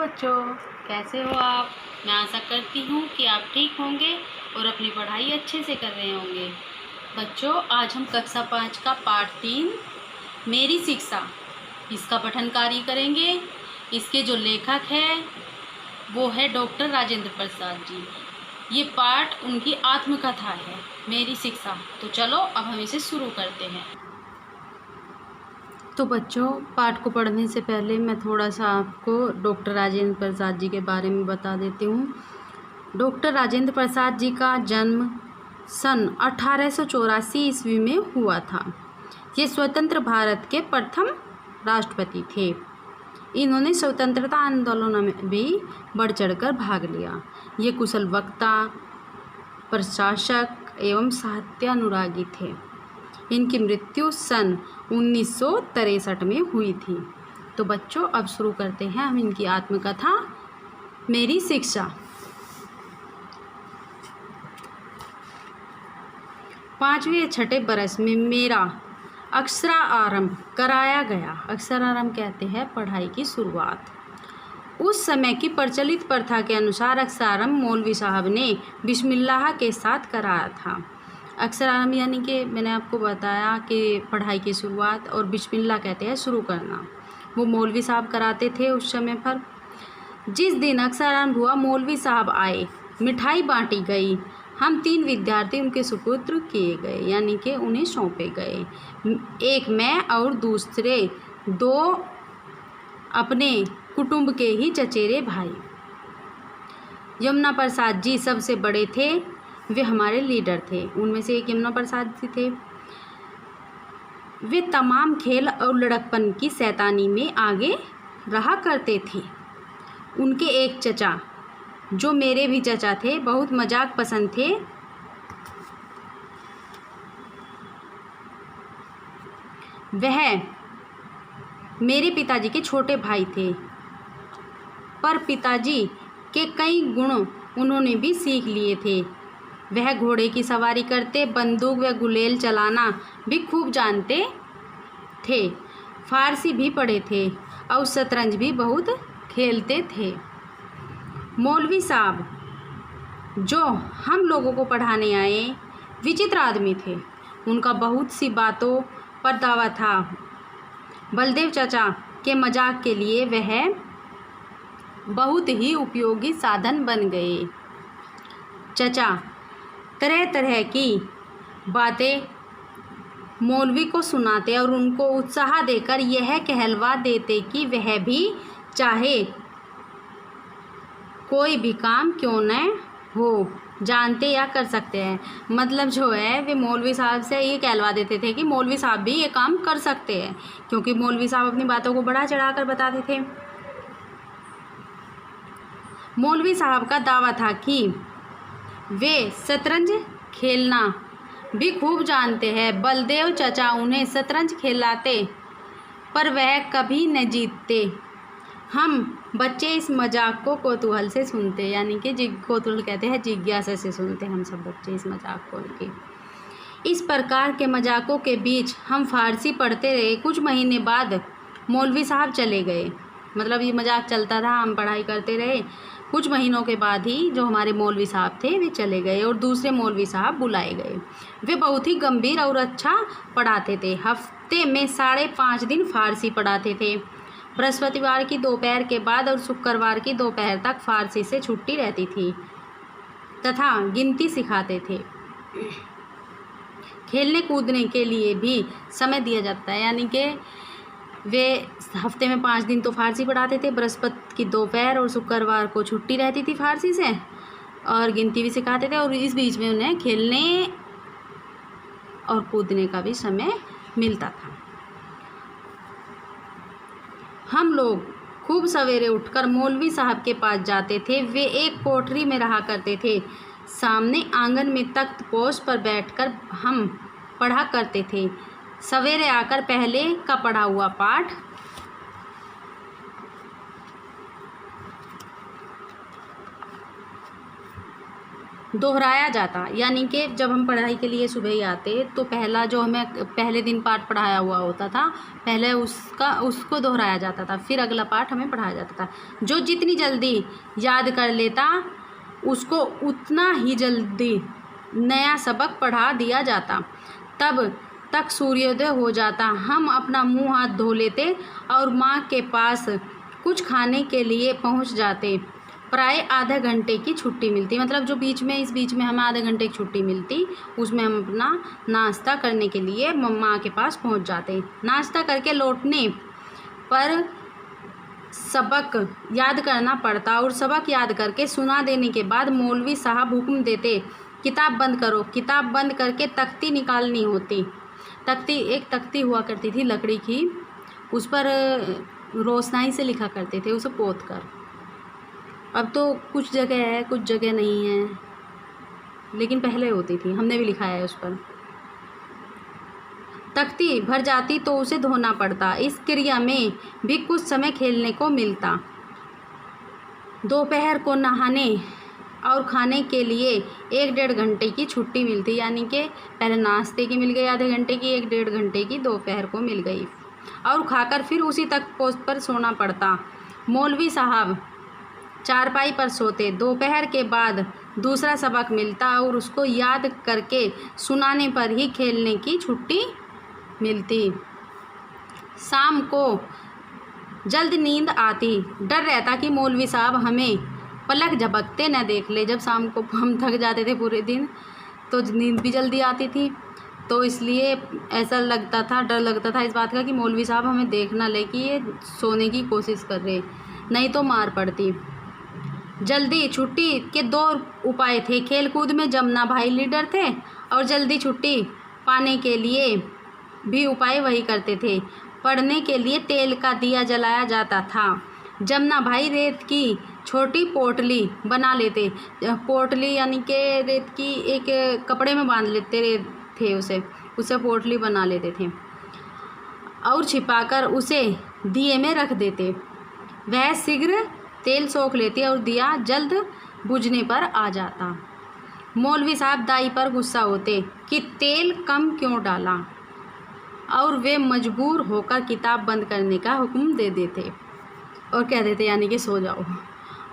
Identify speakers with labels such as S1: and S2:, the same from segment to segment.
S1: बच्चों, कैसे हो आप। मैं आशा करती हूँ कि आप ठीक होंगे और अपनी पढ़ाई अच्छे से कर रहे होंगे। बच्चों, आज हम कक्षा 5 का पाठ 3 मेरी शिक्षा इसका पठन कार्य करेंगे। इसके जो लेखक है वो है डॉक्टर राजेंद्र प्रसाद जी। ये पाठ उनकी आत्मकथा है, मेरी शिक्षा। तो चलो अब हम इसे शुरू करते हैं। तो बच्चों, पाठ को पढ़ने से पहले मैं थोड़ा सा आपको डॉक्टर राजेंद्र प्रसाद जी के बारे में बता देती हूँ। डॉक्टर राजेंद्र प्रसाद जी का जन्म सन 1884 ईस्वी में हुआ था। ये स्वतंत्र भारत के प्रथम राष्ट्रपति थे। इन्होंने स्वतंत्रता आंदोलन में भी बढ़ चढ़कर भाग लिया। ये कुशल वक्ता, प्रशासक एवं साहित्य अनुरागी थे। इनकी मृत्यु सन 1963 में हुई थी। तो बच्चों, अब शुरू करते हैं हम इनकी आत्मकथा मेरी शिक्षा। 5वें या 6ठे बरस में मेरा अक्षरारंभ कराया गया। अक्षरारंभ कहते हैं पढ़ाई की शुरुआत। उस समय की प्रचलित प्रथा के अनुसार अक्षरारंभ मौलवी साहब ने बिस्मिल्लाह के साथ कराया था। अक्षरारंभ यानी कि मैंने आपको बताया कि पढ़ाई की शुरुआत, और बिस्मिल्लाह कहते हैं शुरू करना। वो मौलवी साहब कराते थे उस समय पर। जिस दिन अक्षरारंभ हुआ, मौलवी साहब आए, मिठाई बांटी गई। हम 3 विद्यार्थी उनके सुपुत्र किए गए, यानी कि उन्हें सौंपे गए। एक मैं और दूसरे 2 अपने कुटुंब के ही चचेरे भाई। यमुना प्रसाद जी सबसे बड़े थे, वे हमारे लीडर थे। उनमें से एक यमुना प्रसाद जी थे। वे तमाम खेल और लड़कपन की शैतानी में आगे रहा करते थे। उनके एक चचा, जो मेरे भी चचा थे, बहुत मजाक पसंद थे। वह मेरे पिताजी के छोटे भाई थे, पर पिताजी के कई गुण उन्होंने भी सीख लिए थे। वह घोड़े की सवारी करते, बंदूक व गुलेल चलाना भी खूब जानते थे। फारसी भी पढ़े थे और शतरंज भी बहुत खेलते थे। मौलवी साहब जो हम लोगों को पढ़ाने आए, विचित्र आदमी थे। उनका बहुत सी बातों पर दावा था। बलदेव चाचा के मजाक के लिए वह बहुत ही उपयोगी साधन बन गए। चाचा तरह तरह की बातें मौलवी को सुनाते और उनको उत्साह देकर यह कहलवा देते कि वह भी चाहे कोई भी काम क्यों न हो, जानते या कर सकते हैं। मतलब जो है, वे मौलवी साहब से ये कहलवा देते थे कि मौलवी साहब भी ये काम कर सकते हैं, क्योंकि मौलवी साहब अपनी बातों को बढ़ा चढ़ा कर बताते थे। मौलवी साहब का दावा था कि वे शतरंज खेलना भी खूब जानते हैं। बलदेव चाचा उन्हें शतरंज खिलाते, पर वह कभी न जीतते। हम बच्चे इस मजाक को कौतूहल से सुनते, यानी कि कौतूहल कहते हैं जिज्ञासा से सुनते हम सब बच्चे इस मजाक को उनके। इस प्रकार के मजाकों के बीच हम फारसी पढ़ते रहे। कुछ महीने बाद मौलवी साहब चले गए। मतलब ये मजाक चलता था, हम पढ़ाई करते रहे। कुछ महीनों के बाद ही जो हमारे मौलवी साहब थे वे चले गए और दूसरे मौलवी साहब बुलाए गए। वे बहुत ही गंभीर और अच्छा पढ़ाते थे। हफ्ते में 5.5 दिन फारसी पढ़ाते थे। बृहस्पतिवार की दोपहर के बाद और शुक्रवार की दोपहर तक फारसी से छुट्टी रहती थी तथा गिनती सिखाते थे। खेलने कूदने के लिए भी समय दिया जाता है, यानी कि वे हफ्ते में 5 दिन तो फारसी पढ़ाते थे। बृहस्पति की दोपहर और शुक्रवार को छुट्टी रहती थी फारसी से, और गिनती भी सिखाते थे, और इस बीच में उन्हें खेलने और कूदने का भी समय मिलता था। हम लोग खूब सवेरे उठकर मौलवी साहब के पास जाते थे। वे एक कोठरी में रहा करते थे। सामने आंगन में तख्त पोश पर बैठकर हम पढ़ा करते थे। सवेरे आकर पहले का पढ़ा हुआ पाठ दोहराया जाता, यानी कि जब हम पढ़ाई के लिए सुबह ही आते तो पहला जो हमें पहले दिन पाठ पढ़ाया हुआ होता था, पहले उसको दोहराया जाता था, फिर अगला पाठ हमें पढ़ाया जाता था। जो जितनी जल्दी याद कर लेता उसको उतना ही जल्दी नया सबक पढ़ा दिया जाता। तब तक सूर्योदय हो जाता, हम अपना मुंह हाथ धो लेते और माँ के पास कुछ खाने के लिए पहुँच जाते। प्राय आधे घंटे की छुट्टी मिलती, मतलब जो इस बीच में हमें आधे घंटे की छुट्टी मिलती, उसमें हम अपना नाश्ता करने के लिए माँ के पास पहुँच जाते। नाश्ता करके लौटने पर सबक याद करना पड़ता और सबक याद करके सुना देने के बाद मौलवी साहब हुक्म देते, किताब बंद करो। किताब बंद करके तख्ती निकालनी होती। एक तख्ती हुआ करती थी लकड़ी की, उस पर रोशनाई से लिखा करते थे, उसे पोत कर। अब तो कुछ जगह है कुछ जगह नहीं है, लेकिन पहले होती थी, हमने भी लिखा है उस पर। तख्ती भर जाती तो उसे धोना पड़ता। इस क्रिया में भी कुछ समय खेलने को मिलता। दोपहर को नहाने और खाने के लिए 1-1.5 घंटे की छुट्टी मिलती, यानी कि पहले नाश्ते की मिल गई आधे घंटे की, 1-1.5 घंटे की दोपहर को मिल गई, और खाकर फिर उसी तख्त पोस्ट पर सोना पड़ता। मौलवी साहब चारपाई पर सोते। दोपहर के बाद दूसरा सबक मिलता और उसको याद करके सुनाने पर ही खेलने की छुट्टी मिलती। शाम को जल्द नींद आती, डर रहता कि मौलवी साहब हमें पलक झपकते न देख ले। जब शाम को हम थक जाते थे पूरे दिन तो नींद भी जल्दी आती थी, तो इसलिए ऐसा लगता था, डर लगता था इस बात का कि मौलवी साहब हमें देख ना ले कि ये सोने की कोशिश कर रहे, नहीं तो मार पड़ती। जल्दी छुट्टी के 2 उपाय थे। खेलकूद में जमुना भाई लीडर थे और जल्दी छुट्टी पाने के लिए भी उपाय वही करते थे। पढ़ने के लिए तेल का दिया जलाया जाता था। जमुना भाई रेत की छोटी पोटली बना लेते। पोटली यानी कि रेत की एक कपड़े में बांध लेते थे, उसे पोटली बना लेते थे और छिपाकर उसे दिए में रख देते। वह शीघ्र तेल सोख लेती और दिया जल्द बुझने पर आ जाता। मौलवी साहब दाई पर गुस्सा होते कि तेल कम क्यों डाला, और वे मजबूर होकर किताब बंद करने का हुक्म दे देते और कह देते, यानी कि सो जाओ।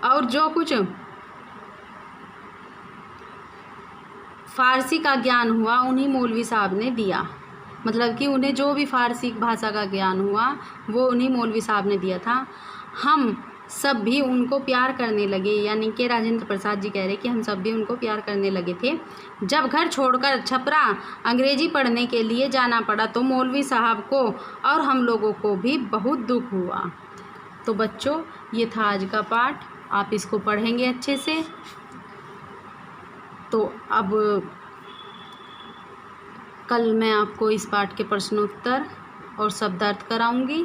S1: और जो कुछ फ़ारसी का ज्ञान हुआ उन्हीं मौलवी साहब ने दिया, मतलब कि उन्हें जो भी फ़ारसी भाषा का ज्ञान हुआ वो उन्हीं मौलवी साहब ने दिया था। हम सब भी उनको प्यार करने लगे, यानी कि राजेंद्र प्रसाद जी कह रहे कि हम सब भी उनको प्यार करने लगे थे। जब घर छोड़कर छपरा अंग्रेजी पढ़ने के लिए जाना पड़ा तो मौलवी साहब को और हम लोगों को भी बहुत दुख हुआ। तो बच्चों, ये था आज का पाठ, आप इसको पढ़ेंगे अच्छे से। तो अब कल मैं आपको इस पाठ के प्रश्नोत्तर और शब्दार्थ कराऊंगी।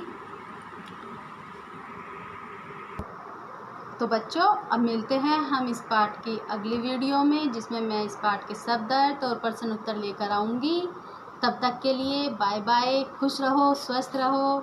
S1: तो बच्चों, अब मिलते हैं हम इस पाठ की अगली वीडियो में, जिसमें मैं इस पाठ के शब्दार्थ और प्रश्न उत्तर लेकर आऊँगी। तब तक के लिए बाय बाय, खुश रहो, स्वस्थ रहो।